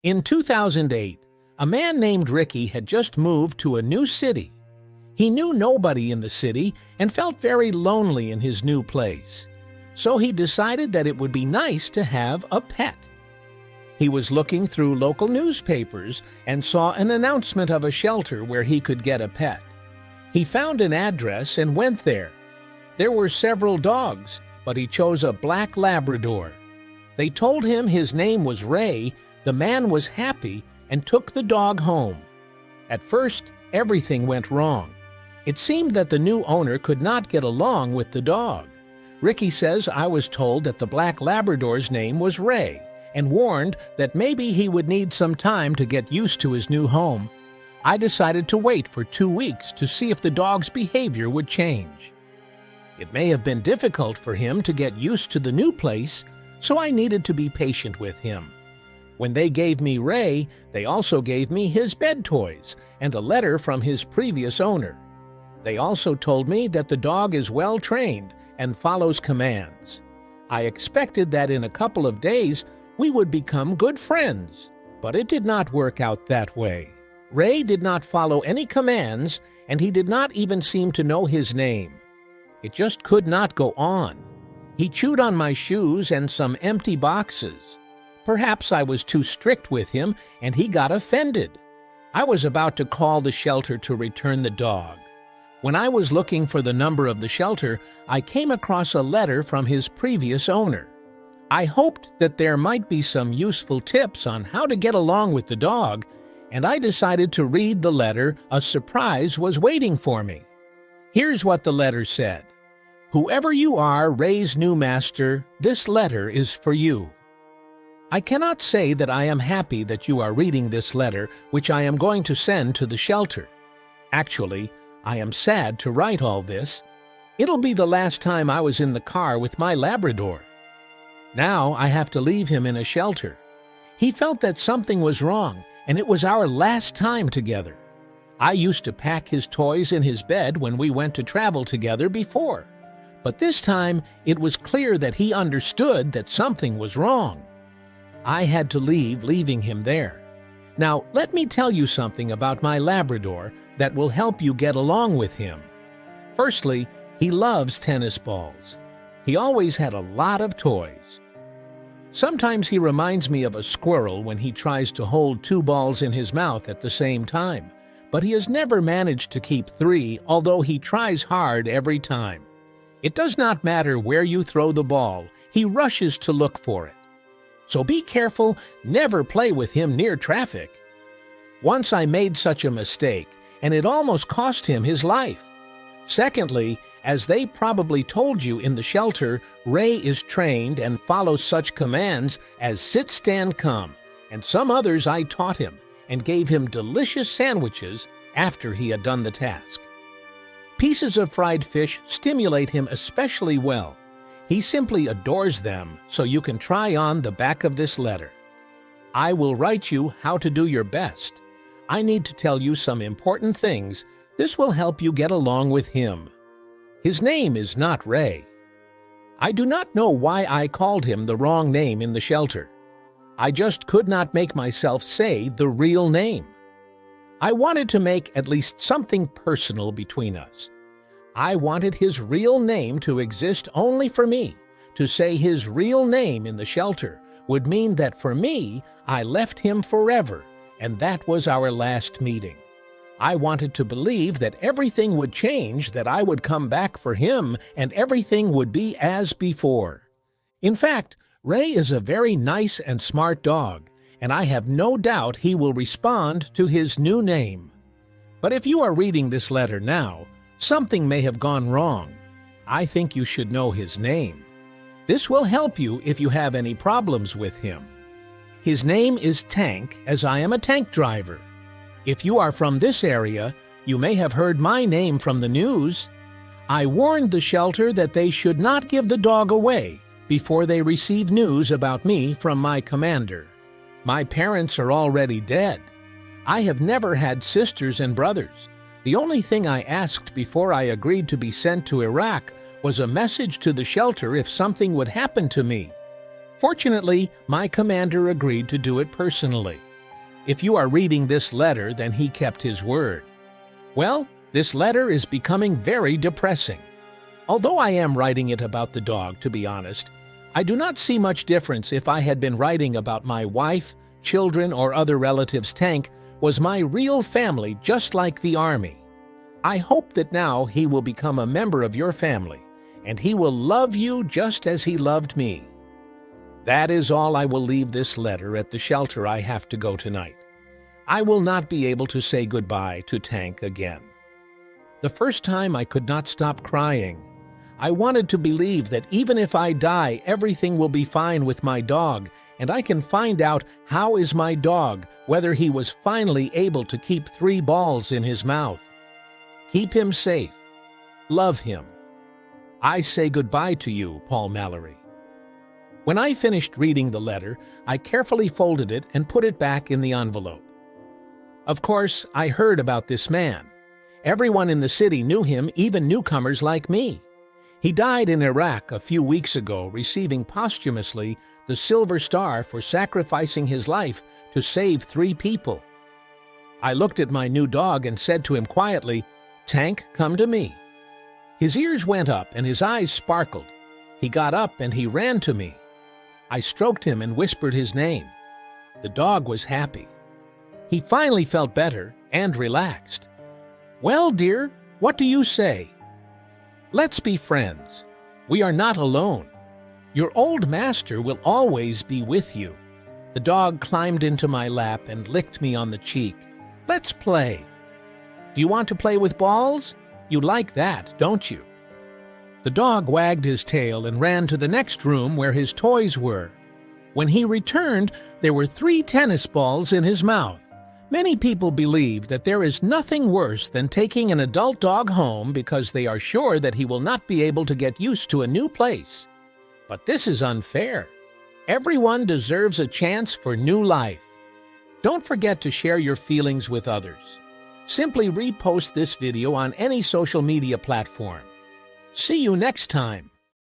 In 2008, a man named Ricky had just moved to a new city. He knew nobody in the city and felt very lonely in his new place. So he decided that it would be nice to have a pet. He was looking through local newspapers and saw an announcement of a shelter where he could get a pet. He found an address and went there. There were several dogs, but he chose a black Labrador. They told him his name was Ray. The man was happy and took the dog home. At first, everything went wrong. It seemed that the new owner could not get along with the dog. Ricky says, "I was told that the black Labrador's name was Ray and warned that maybe he would need some time to get used to his new home. I decided to wait for 2 weeks to see if the dog's behavior would change. It may have been difficult for him to get used to the new place, so I needed to be patient with him. When they gave me Ray, they also gave me his bed toys and a letter from his previous owner. They also told me that the dog is well trained and follows commands. I expected that in a couple of days we would become good friends, but it did not work out that way. Ray did not follow any commands, and he did not even seem to know his name. It just could not go on. He chewed on my shoes and some empty boxes. Perhaps I was too strict with him, and he got offended. I was about to call the shelter to return the dog. When I was looking for the number of the shelter, I came across a letter from his previous owner. I hoped that there might be some useful tips on how to get along with the dog, and I decided to read the letter. A surprise was waiting for me. Here's what the letter said. "Whoever you are, Ray's new master, this letter is for you. I cannot say that I am happy that you are reading this letter, which I am going to send to the shelter. Actually, I am sad to write all this. It'll be the last time I was in the car with my Labrador. Now I have to leave him in a shelter. He felt that something was wrong, and it was our last time together. I used to pack his toys in his bed when we went to travel together before. But this time, it was clear that he understood that something was wrong. I had to leave, leaving him there. Now, let me tell you something about my Labrador that will help you get along with him. Firstly, he loves tennis balls. He always had a lot of toys. Sometimes he reminds me of a squirrel when he tries to hold 2 balls in his mouth at the same time, but he has never managed to keep 3, although he tries hard every time. It does not matter where you throw the ball, he rushes to look for it. So be careful, never play with him near traffic. Once I made such a mistake, and it almost cost him his life. Secondly, as they probably told you in the shelter, Ray is trained and follows such commands as sit, stand, come, and some others I taught him and gave him delicious sandwiches after he had done the task. Pieces of fried fish stimulate him especially well. He simply adores them, so you can try on the back of this letter. I will write you how to do your best. I need to tell you some important things. This will help you get along with him. His name is not Ray. I do not know why I called him the wrong name in the shelter. I just could not make myself say the real name. I wanted to make at least something personal between us. I wanted his real name to exist only for me. To say his real name in the shelter would mean that for me, I left him forever, and that was our last meeting. I wanted to believe that everything would change, that I would come back for him, and everything would be as before. In fact, Ray is a very nice and smart dog, and I have no doubt he will respond to his new name. But if you are reading this letter now, something may have gone wrong. I think you should know his name. This will help you if you have any problems with him. His name is Tank, as I am a tank driver. If you are from this area, you may have heard my name from the news. I warned the shelter that they should not give the dog away before they receive news about me from my commander. My parents are already dead. I have never had sisters and brothers. The only thing I asked before I agreed to be sent to Iraq was a message to the shelter if something would happen to me. Fortunately, my commander agreed to do it personally. If you are reading this letter, then he kept his word. Well, this letter is becoming very depressing. Although I am writing it about the dog, to be honest, I do not see much difference if I had been writing about my wife, children, or other relatives. Tank was my real family, just like the Army. I hope that now he will become a member of your family, and he will love you just as he loved me. That is all. I will leave this letter at the shelter. I have to go tonight. I will not be able to say goodbye to Tank again. The first time I could not stop crying. I wanted to believe that even if I die, everything will be fine with my dog, and I can find out how is my dog, whether he was finally able to keep 3 balls in his mouth. Keep him safe. Love him. I say goodbye to you, Paul Mallory. When I finished reading the letter, I carefully folded it and put it back in the envelope. Of course, I heard about this man. Everyone in the city knew him, even newcomers like me. He died in Iraq a few weeks ago, receiving posthumously the Silver Star for sacrificing his life to save 3 people. I looked at my new dog and said to him quietly, "Tank, come to me." His ears went up and his eyes sparkled. He got up and he ran to me. I stroked him and whispered his name. The dog was happy. He finally felt better and relaxed. "Well, dear, what do you say? Let's be friends. We are not alone. Your old master will always be with you." The dog climbed into my lap and licked me on the cheek. "Let's play. Do you want to play with balls? You like that, don't you?" The dog wagged his tail and ran to the next room where his toys were. When he returned, there were 3 tennis balls in his mouth. Many people believe that there is nothing worse than taking an adult dog home because they are sure that he will not be able to get used to a new place. But this is unfair. Everyone deserves a chance for new life. Don't forget to share your feelings with others. Simply repost this video on any social media platform. See you next time.